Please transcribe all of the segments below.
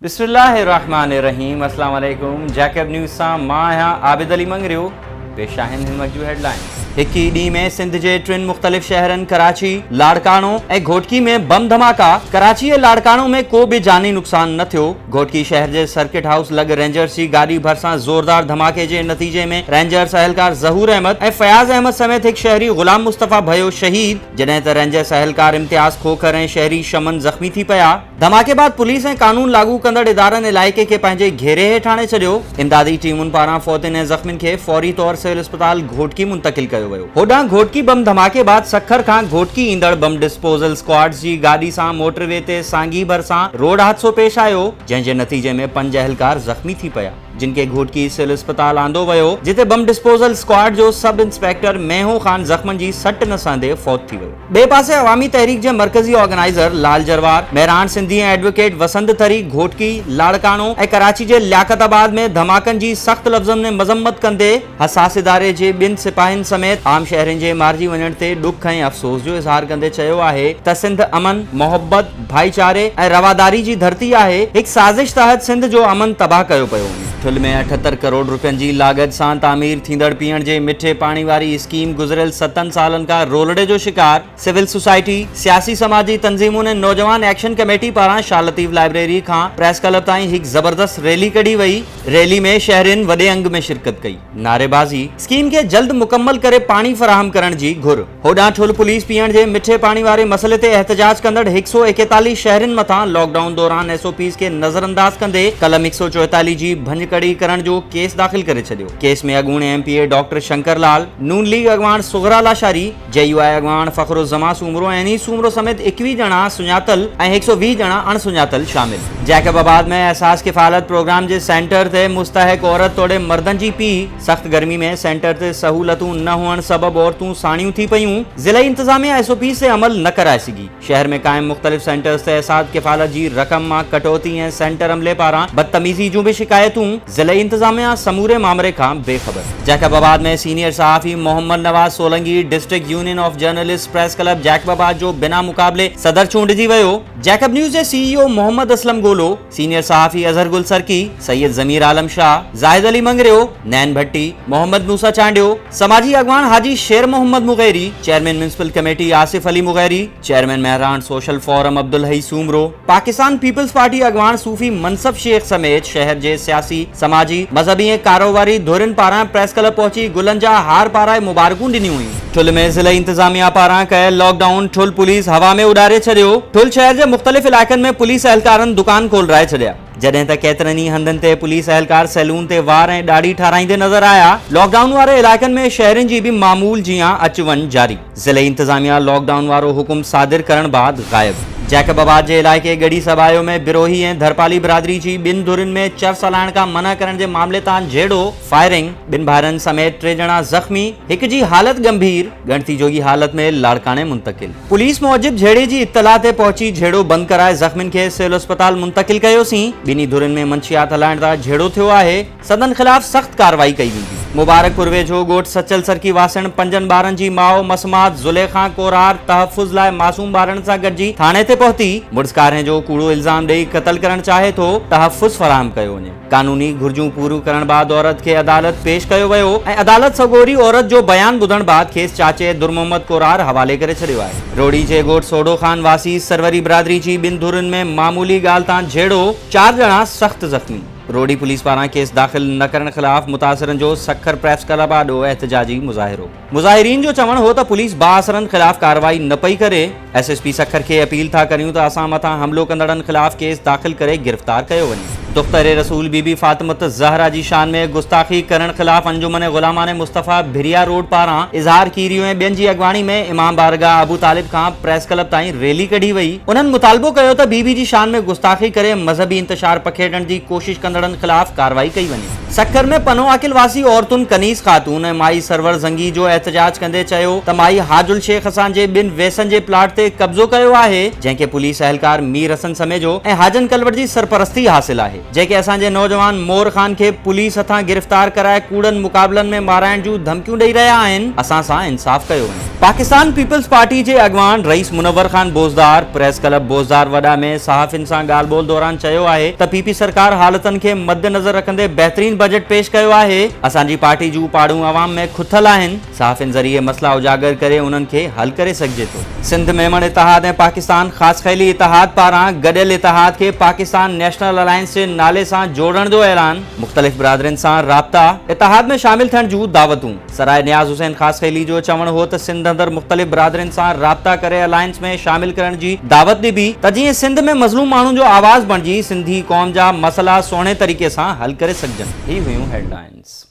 बिस्मिल्लाहिर्रहमानिर्रहीम। अस्सलाम वालेकुम। जैकब न्यूज़ सां मां आहियां आबिद अली मंगरियो। पेश आहिनि हिन वक़्त जूं हेडलाइंस। हिक ई ॾींहं में सिंध जे 3 मुख़्तलिफ़ शहरनि कराची, लाड़काणो ऐं घोटकी में बम धमाका। कराची ऐं लाड़काणो में को बि जानी नुक़सान न थियो। घोटकी शहर जे सर्किट हाउस लॻ रेंजर्स जी गाॾी भरिसां ज़ोरदार धमाके जे नतीजे में रेंजर्स अहलकार ज़हूर अहमद ऐं फयाज़ अहमद समेत हिकु शहरी ग़ुलाम मुस्तफ़ा भयो शहीद, जॾहिं त रेंजर्स अहलकार इम्तियाज़ खोखर ऐं शहरी शमन ज़ख़्मी थी पिया। धमाके बाद पुलिस ऐं कानून लागू कंदड़ इदारनि इलाइक़े खे पंहिंजे घेरे हेठि आणे छॾियो। इमदादी टीमुनि पारां फ़ौतियुनि ऐं ज़ख़्मियुनि खे फ़ौरी तौर सिविल अस्पताल घोटकी मुंतक़िल कयो वियो। होॾां घोटकी बम धमाके बाद सखर खां घोटकी ईंदड़ बम डिस्पोजल स्क्वाड्स जी गाॾी सां मोटरवे ते सांगी भरिसां रोड हादसो पेश आयो, जंहिं जे नतीजे में 5 अहलकार ज़ख़्मी थी पिया, जिन खे घोटकी सिविल अस्पताल आंदो वियो, जिते बम डिस्पोजल स्क्वाड जो सब इंस्पेक्टर मेहो खान ज़ख़्मनि जी सट न सहंदे फौत थी वियो। ॿिए पासे अवामी तहरीक जे मरकज़ी ऑर्गेनाइज़र लाल जरवार, मेहरान सिंधी ऐं एडवोकेट वसंत थरी घोटकी, लाड़काणो ऐं कराची जे लियाकताबाद में धमाकनि जी सख़्त लफ़्ज़नि में मज़म्मत कंदे हसास इदारे जे 2 सिपाहियुनि समेत आम शहरनि जे मारिजी वञण ते ॾुख ऐं अफ़सोस जो इज़हार कंदे चयो आहे त सिंध अमन, मोहब्बत, भाईचारे ऐं रवादारी जी धरती आहे। हिकु साज़िश तहत सिंध जो अमन तबाह कयो पियो। ठुल में 78 करोड़ रुपयनि जी लागत सां तामीर थींदड़ पीअण जे मिठे पाणी वारी स्कीम गुज़िरियल 7 सालनि खां रोलड़े जो शिकार। सिविल सोसाइटी, सियासी समाजी तंज़ीमुनि ऐं नौजवान एक्शन कमेटी पारां शाह लतीफ़ लाइब्रेरी खां प्रेस क्लब ताईं हिकु ज़बरदस्त रैली कढी वई। रैली में शहरियुनि वॾे अंग में शिरकत कई। नारेबाज़ी, स्कीम खे जल्द मुकम्मल करे पाणी फराहम करण जी घुर। होॾां ठुल पुलिस पीअण जे मिठे पाणी वारे मसइले ते एहतजाज कंदड़ 141 शहरियुनि मथां लॉकडाउन दौरान SOPs खे नज़रअंदाज कंदे कलम 144 जी भंज कड़ी करण जो केस दाख़िल करे छॾियो। केस में अॻूणे MPA डॉक्टर शंकर लाल, नून लीग अॻवान सुगरा लाशारी, JUI अॻवान फ़खरुज़्ज़मा सूमरो ऐं अनीस सूमरो समेत 21 ॼणा सुञातल ऐं 120 ॼणा अणसुञातल शामिल। जैकबाबाद में एहसास किफ़ालत प्रोग्राम जे सेंटर ते मुस्तहिक औरत तोड़े मर्दनि जी पीउ। सख़्त गर्मी में सेंटर ते सहूलतूं न हुअण सबबि औरतूं साणियूं थी पयूं। ज़िले इंतज़ामिया SOPs ते अमल न कराए सघी। शहर में क़ाइम मुख़्तलिफ़ सेंटर्स ते एहसास किफ़ालत जी रक़म मां कटौती ऐं सेंटर अमले पारां बदतमीज़ी जूं बि शिकायतूं। ज़िले इंतज़ामिया समूरे मामले खां बेख़बर। जैकबाबाद में सीनियर सहाफ़ी Mohammad Nawaz Solangi district union of journalist press club Jacobabad जो बिना मुक़ाबले सदर चूंडिजी वियो। जैकब न्यूज़ जे CEO मोहम्मद असलम गोलो, सीनियर सहाफ़ी अज़हर गुल सरकी, सैयद ज़मीर आलम शाह, ज़ाहिद अली मंगरियो, नैन भट्टी, मोहम्मद मूसा चांडियो, समाजी अॻवान Haji Sher Mohammad Mugheri, chairman municipal committee Asif Ali Mugheri, chairman Mehran social forum Abdul Hai Soomro, Pakistan peoples party अॻवान सूफ़ी मनसब शेख समेत शहर जे सियासी, समाजी, मज़हबी ऐं कारोबारी धुरियुनि पारां प्रेस क्लब पहुची गुलनि जा हार पाराए मुबारकूं ॾिनियूं हुयूं। ठुल में ज़िले इंतज़ामिया पारां कयल लॉकडाउन ठुल पुलिस हवा में उॾारे छॾियो। ठुल शहर जे मुख़्तलिफ़ इलाइक़नि में पुलिस अहलकारनि दुकान खोलराए छॾिया, जॾहिं त केतिरनि ई हंधनि ते पुलिस अहलकार सैलून ते वार ऐं ॾाढ़ी ठाराईंदे नज़र आया। लॉकडाउन वारे इलाइक़नि में शहरियुनि जी बि मामूल जीअं अचु वञु जारी। ज़िले इंतज़ामिया लॉकडाउन वारो हुकुम सादिर करण बाद ग़ाइब। जैकबाबाद जे इलाइक़े गढ़ी सबायो में बिरोही ऐं धरपाली बिरादरी जी 2 धुरियुनि में चर्स हलाइण खां मना करण जे मामले तां झेड़ो, फायरिंग, 2 भाइरनि समेत 3 ॼणा ज़ख़्मी, हिक जी हालत गंभीर, गणती जोगी हालत में लाड़काणे मुंतक़िल। पुलिस मूजिब झेड़े जी इत्तला ते पहुची झेड़ो बंदि कराए ज़ख़्मियुनि खे सिविल अस्पताल मुंतक़िल कयोसीं। ॿिन्ही धुरियुनि में मंशियात हलाइण तां झेड़ो थियो आहे। सदन ख़िलाफ़ सख़्त कार्रवाई कई वेंदी। मुबारकपुर वेझो ॻोठ सचल सरकी वासण 5 ॿारनि जी माउ मसमात ज़ुलेखा कोरार तहफ़ुज़ लाइ मासूम ॿारनि सां गॾिजी थाणे ते पहुती। मुड़िसकारे जो कूड़ो इल्ज़ाम ॾेई क़त्ल करण चाहे थो, तहफ़ुज़ फराहम कयो वञे। कानूनी घुर्जूं पूरियूं करण बाद औरत खे अदालत पेश कयो वियो ऐं अदालत सगोरी औरत जो बयान ॿुधण बाद खेसि चाचे दुरमोहम्मद कोरार हवाले करे छॾियो आहे। रोड़ी जे ॻोठ सोडो खान वासी सरवरी बिरादरी जी 2 धुरियुनि में मामूली ॻाल्हि तां झेड़ो, 4 ॼणा सख़्त ज़ख़्मी। रोड़ी पुलिस पारां केस दाख़िल न करण ख़िलाफ़ मुतासिरनि जो सखर प्रेस क्लब आॾो एहतजाजी मुज़ाहिरो। मुज़ाहिरीन जो चवणु हो त पुलिस बाअसरनि ख़िलाफ़ कार्रवाई न पई करे। SSP सखर खे अपील था करियूं त असां मथां हमिलो कंदड़नि ख़िलाफ़ केस दाख़िल करे गिरफ़्तार कयो वञे। दुख्तर रसूल बीबी फातिमत ज़हरा जी शान में गुस्ताखी करण ख़िलाफ़ अंजुमन ग़ुलामान मुस्तफ़ा भिरिया रोड पारां इज़हार कीरियो ऐं ॿियनि जी अॻवानी में इमाम बारगाह अबू तालिब खां प्रेस क्लब ताईं रैली कढी वई। उन्हनि मुतालबो कयो त बीबी जी शान में गुस्ताखी करे मज़हबी इंतशार पखेड़ण जी कोशिश कंदड़नि ख़िलाफ़ कार्रवाई कई वञे। सखर में पनो आकिल वासी औरतुनि कनीस ख़ातून ऐं माई सरवर ज़ंगी जो एहतजाज कंदे चयो त माई हाजुल शेख हसन जे 2 वेसनि जे प्लाट ते कब्ज़ो कयो आहे, जंहिंखे पुलिस अहलकार मीर हसन समेजो ऐं हाजन कलवट जी सरपरस्ती हासिल आहे, जेके असांजे नौजवान मोर खान खे पुलिस हथां गिरफ़्तार कराए कूड़नि मुक़ाबलनि में माराइण जूं धमकियूं ॾेई रहिया आहिनि। असां सां इंसाफ़ कयो वञे। पाकिस्तान पीपल्स पार्टी जे अॻवान rice Munawwar Khan Bozdar press club Bozdar वॾा में सहाफ़ियुनि सां ॻाल्हि ॿोल दौरान चयो आहे त पीपी सरकार हालतनि खे मद्देनज़र रखंदे बहितरीन बजट पेश कयो आहे। असांजी पार्टी जूं पाड़ूं अवाम में खुथल आहिनि। सहाफ़ियुनि ज़रिए मसला उजागर करे उन्हनि खे हल करे सघिजे थो। सिंध मेमण इतिहाद ऐं पाकिस्तान ख़ासि ख़ैली इतिहाद पारां गॾियल इतिहाद खे पाकिस्तान नेशनल अलायंस जे नाले सां जोड़ण जो ऐलान। मुख़्तलिफ़ बिरादरियुनि सां राब्ता, इतिहाद में शामिल थियण जूं दावतूं। सराय नियाज़ हुसैन ख़ासि ख़ैली जो चवणु हो त सिंध अंदर मुख़्तलिफ़ बिरादरियुनि सां राब्ता करे अलायंस में शामिल करण जी दावत ॾिबी त जीअं सिंध में मज़लूम माण्हुनि जो आवाज़ बणिजी सिंधी क़ौम जा मसला सुहिणे तरीक़े सां हल करे सघजनि। ही हुयूं हेडलाइंस।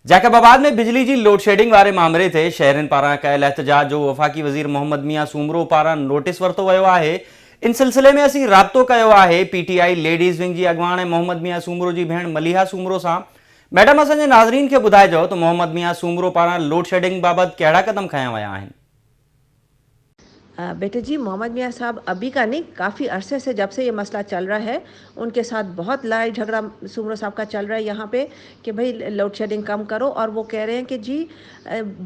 जैकबाबाद में बिजली जी लोड शेडिंग वारे मामले ते शहरनि पारां कयल एहतजाज जो वफ़ाक़ी वज़ीर मोहम्मद मियां सूमरो पारां नोटिस वरितो वियो आहे। इन सिलसिले में असीं राब्तो कयो आहे पीटीआई लेडीज़ विंग जी अॻवान मोहम्मद मियां सूमरो जी भेण मलिहा सूमरो सां। मैडम, असांजे नाज़रीन खे ॿुधाइजो त मोहम्मद मियां सूमरो पारां लोड शेडिंग बाबति कहिड़ा क़दम खयां विया आहिनि? बेटे जी, मोहम्मद मियां साहब अभी का नहीं, काफ़ी अरसे से जब से ये मसला चल रहा है उनके साथ बहुत लड़ाई झगड़ा सूमरो साहब का चल रहा है यहाँ पे कि भाई लोड शेडिंग कम करो। और वो कह रहे हैं कि जी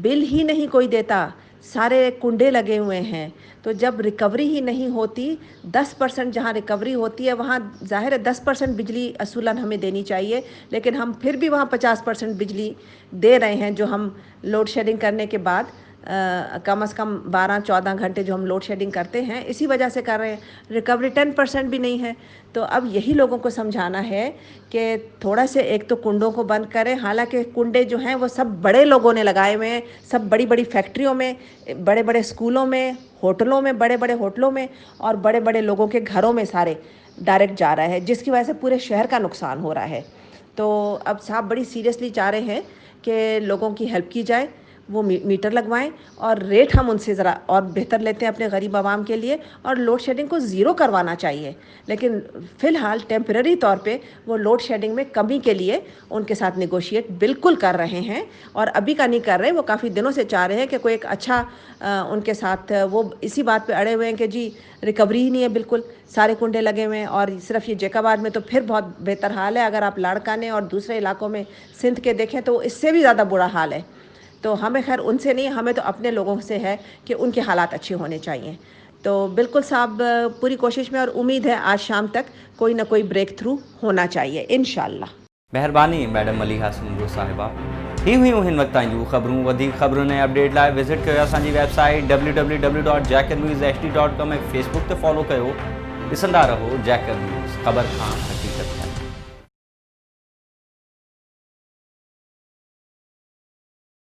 बिल ही नहीं कोई देता, सारे कुंडे लगे हुए हैं। तो जब रिकवरी ही नहीं होती, 10% जहाँ रिकवरी होती है वहाँ ज़ाहिर है 10% बिजली असूलन हमें देनी चाहिए, लेकिन हम फिर भी वहाँ 50% बिजली दे रहे हैं जो हम लोड शेडिंग करने के बाद कम से कम 12-14 घंटे जो हम लोड शेडिंग करते हैं इसी वजह से कर रहे हैं। रिकवरी 10% भी नहीं है। तो अब यही लोगों को समझाना है कि थोड़ा से एक तो कुंडों को बंद करें। हालांकि कुंडे जो हैं वो सब बड़े लोगों ने लगाए हुए हैं, सब बड़ी बड़ी फैक्ट्रियों में, बड़े बड़े स्कूलों में, होटलों में, बड़े बड़े होटलों में और बड़े बड़े लोगों के घरों में सारे डायरेक्ट जा रहा है, जिसकी वजह से पूरे शहर का नुकसान हो रहा है। तो अब साहब बड़ी सीरियसली चाह रहे हैं कि लोगों की हेल्प की जाए, वो मीटर लगवाएं और रेट हम उनसे ज़रा और बेहतर लेते हैं अपने गरीब आवाम के लिए, और लोड शेडिंग को ज़ीरो करवाना चाहिए। लेकिन फ़िलहाल टेम्पररी तौर पे वो लोड शेडिंग में कमी के लिए उनके साथ नेगोशिएट बिल्कुल कर रहे हैं, और अभी का नहीं कर रहे, वो काफ़ी दिनों से चाह रहे हैं कि कोई एक अच्छा उनके साथ वो इसी बात पे अड़े हुए हैं कि जी रिकवरी ही नहीं है, बिल्कुल सारे कुंडे लगे हुए हैं। और सिर्फ ये जैकाबाद में तो फिर बहुत बेहतर हाल है, अगर आप लाड़काने और दूसरे इलाकों में सिंध के देखें तो इससे भी ज़्यादा बुरा हाल है। तो हमें खैर उनसे नहीं, हमें तो अपने लोगों से है कि उनके हालात अच्छे होने चाहिए। तो बिल्कुल साहब पूरी कोशिश में, और उम्मीद है आज शाम तक कोई ना कोई ब्रेक थ्रू होना चाहिए इंशाल्लाह। महिरबानी मैडम मलिहा सूमरो साहिबा। ही हुयूं हिन वक़्त जूं ख़बरूं। वधीक ख़बरुनि ऐं अपडेट लाइ विज़िट कयो असांजी वेबसाइट www.jacobnewsht.com ऐं फेसबुक ते फॉलो कयो। ॾिसंदा रहो जैकब न्यूज़, ख़बर खां